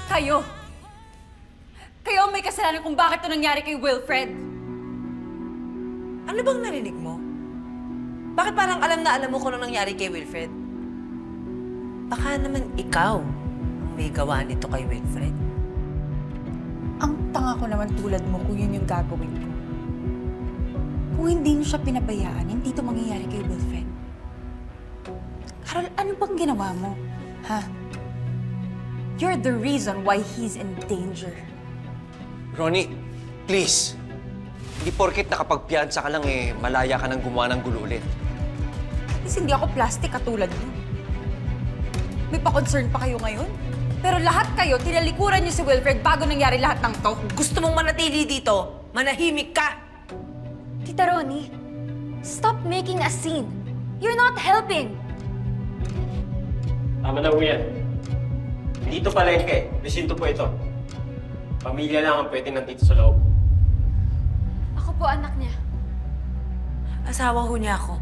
Kayo! Kayo ang may kasalanan kung bakit ito nangyari kay Wilfred. Ano bang narinig mo? Bakit parang alam na alam mo kung anong nangyari kay Wilfred? Baka naman ikaw ang may gawa nito kay Wilfred. Ang tanga ko naman tulad mo kung yun yung gagawin ko. Kung hindi niyo siya pinabayaan, hindi ito mangyayari kay Wilfred. Carol, ano bang ginawa mo? Ha? You're the reason why he's in danger. Ronnie, please. Hindi porket nakapagpiyansa ka lang malaya ka nang gumawa ng gulo ulit. Kasi hindi ako plastic katulad mo. May pa-concern pa kayo ngayon? Pero lahat kayo, tinalikuran niyo si Wilfred bago nangyari lahat ng to. Kung gusto mong manatili dito, manahimik ka! Tita Ronnie, stop making a scene. You're not helping. Tama na po yan. Dito palengke. Presinto po ito. Pamilya lang ang pwede nandito sa loob. Ako po anak niya. Asawa ho niya ako.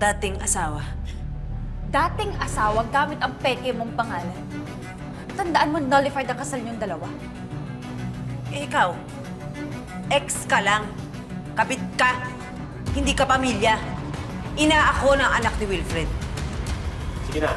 Dating asawa. Dating asawa gamit ang peke mong pangalan. Tandaan mo, nullified ang kasal niyong dalawa. Eh, ikaw, ex ka lang. Kapit ka. Hindi ka pamilya. Ina ako ng anak ni Wilfred. Sige na.